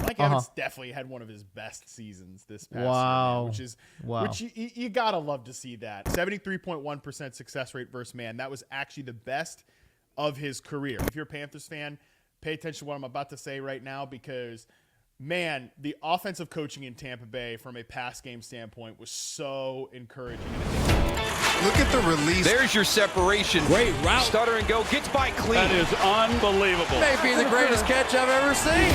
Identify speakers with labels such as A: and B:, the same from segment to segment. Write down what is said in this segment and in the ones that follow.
A: Mike Evans definitely had one of his best seasons this past year, man, which you gotta love to see that. 73.1% success rate versus man. That was actually the best of his career. If you're a Panthers fan, pay attention to what I'm about to say right now, because man, the offensive coaching in Tampa Bay from a pass game standpoint was so encouraging.
B: Look at the release.
C: There's your separation.
D: Great route.
C: Stutter and go. Gets by clean.
D: That is unbelievable.
B: Maybe the greatest catch I've ever seen.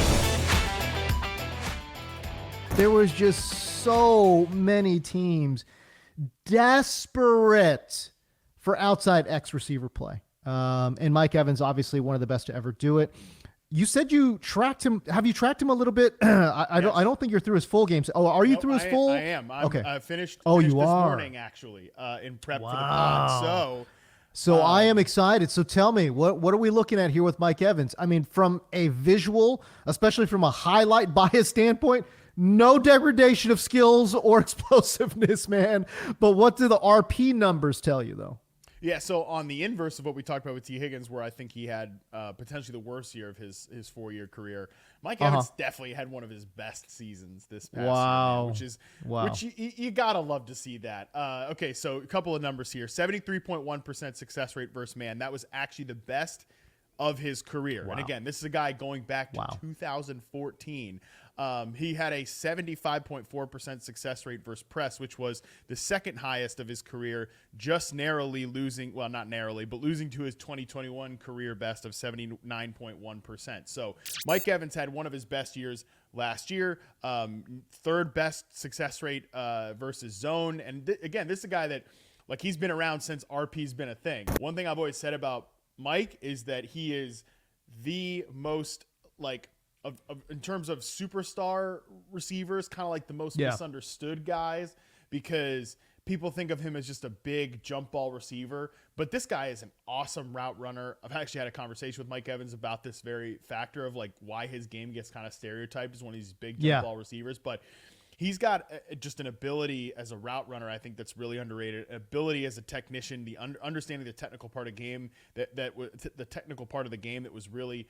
E: There was just so many teams desperate for outside X receiver play. And Mike Evans, obviously one of the best to ever do it. You said you tracked him. Have you tracked him a little bit? I don't think you're through his full games. Oh, are you through his full?
A: I am.
E: Okay.
A: I finished
E: you
A: this
E: are.
A: morning, actually, in prep for the pod.
E: So I am excited. So tell me, what are we looking at here with Mike Evans? I mean, from a visual, especially from a highlight bias standpoint, no degradation of skills or explosiveness, man. But what do the RP numbers tell you, though?
A: Yeah, so on the inverse of what we talked about with T. Higgins, where I think he had potentially the worst year of his 4-year career, Mike Evans definitely had one of his best seasons this past year, which you gotta love to see that. Okay, so a couple of numbers here: 73.1% success rate versus man. That was actually the best of his career. And again, this is a guy going back to 2014. He had a 75.4% success rate versus press, which was the second highest of his career, just narrowly losing, well, not narrowly, but losing to his 2021 career best of 79.1%. So Mike Evans had one of his best years last year, third best success rate versus zone. And again, this is a guy that, like, he's been around since RP's been a thing. One thing I've always said about Mike is that he is the most, like, in terms of superstar receivers, kind of like the most misunderstood guys, because people think of him as just a big jump ball receiver, but this guy is an awesome route runner. I've actually had a conversation with Mike Evans about this very factor of, like, why his game gets kind of stereotyped as one of these big jump ball receivers, but he's got just an ability as a route runner, I think, that's really underrated. An ability as a technician, the understanding the technical part of game the technical part of the game that was really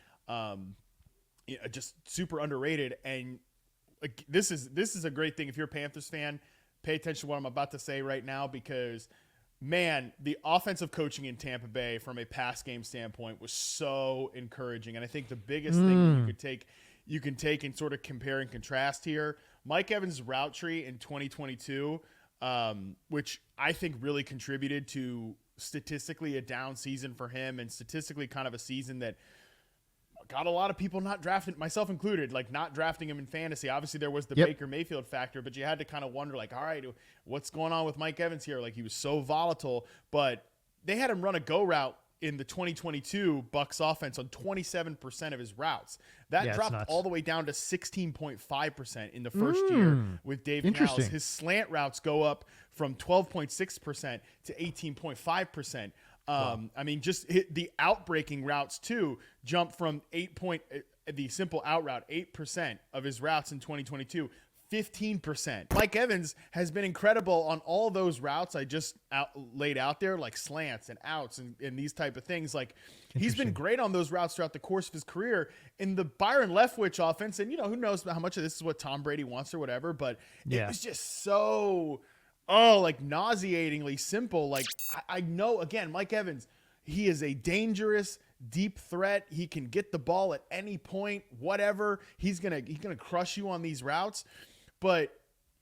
A: just super underrated. And this is a great thing. If you're a Panthers fan, pay attention to what I'm about to say right now, because man, the offensive coaching in Tampa Bay from a pass game standpoint was so encouraging. And I think the biggest thing you can take and sort of compare and contrast here, Mike Evans' route tree in 2022, which I think really contributed to statistically a down season for him, and statistically kind of a season that got a lot of people not drafting, myself included, like not drafting him in fantasy. Obviously there was the Baker Mayfield factor, but you had to kind of wonder, like, all right, what's going on with Mike Evans here? Like, he was so volatile, but they had him run a go route in the 2022 Bucs offense on 27% of his routes. That dropped all the way down to 16.5% in the first year with Dave Canales. His slant routes go up from 12.6% to 18.5%. I mean, just the outbreaking routes too jump from the simple out route, 8% of his routes in 2022, 15%. Mike Evans has been incredible on all those routes I just laid out there, like slants and outs and these type of things. Like, he's been great on those routes throughout the course of his career. In the Byron Leftwich offense, and who knows how much of this is what Tom Brady wants or whatever, but it was just so like nauseatingly simple. Like, I know, again, Mike Evans, he is a dangerous deep threat. He can get the ball at any point, whatever. He's gonna crush you on these routes. But,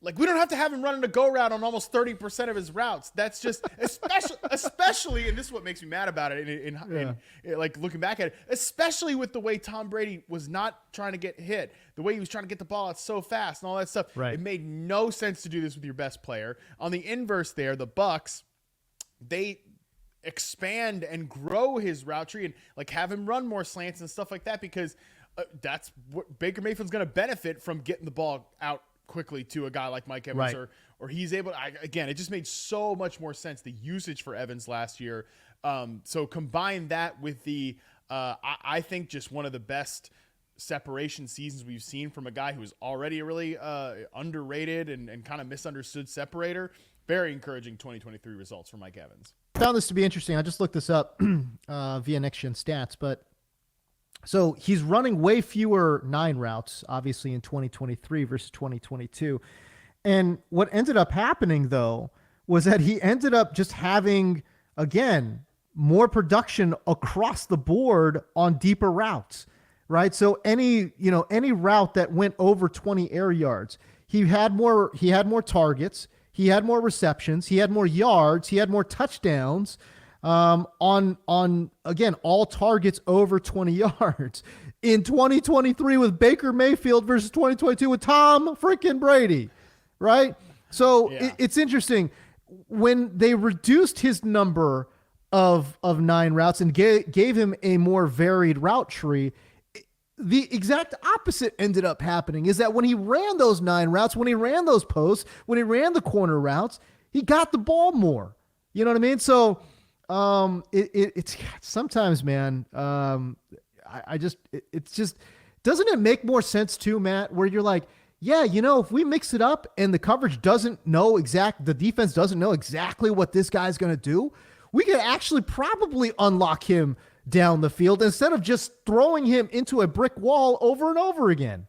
A: like, we don't have to have him running a go route on almost 30% of his routes. That's just especially, and this is what makes me mad about it. In like, looking back at it, especially with the way Tom Brady was not trying to get hit, the way he was trying to get the ball out so fast and all that stuff. Right. It made no sense to do this with your best player. On the inverse, there, the Bucs, they expand and grow his route tree and, like, have him run more slants and stuff like that, because that's what Baker Mayfield's going to benefit from, getting the ball out quickly to a guy like Mike Evans, or he's able to, again, it just made so much more sense, the usage for Evans last year. So combine that with the I think just one of the best separation seasons we've seen from a guy who's already a really underrated and kind of misunderstood separator. Very encouraging 2023 results for Mike Evans.
E: Found this to be interesting. I just looked this up via Next Gen Stats, but So he's running way fewer 9 routes, obviously, in 2023 versus 2022. And what ended up happening, though, was that he ended up just having, again, more production across the board on deeper routes, right? So any route that went over 20 air yards, he had more targets, he had more receptions, he had more yards, he had more touchdowns, on again, all targets over 20 yards in 2023 with Baker Mayfield versus 2022 with Tom freaking Brady, right? So it's interesting when they reduced his number of 9 routes and gave him a more varied route tree. The exact opposite ended up happening, is that when he ran those 9 routes, when he ran those posts, when he ran the corner routes, he got the ball more. You know what I mean? So it's sometimes, man, it's just, doesn't it make more sense too, Matt, where you're like, yeah, if we mix it up and the coverage the defense doesn't know exactly what this guy's going to do, we could actually probably unlock him down the field instead of just throwing him into a brick wall over and over again.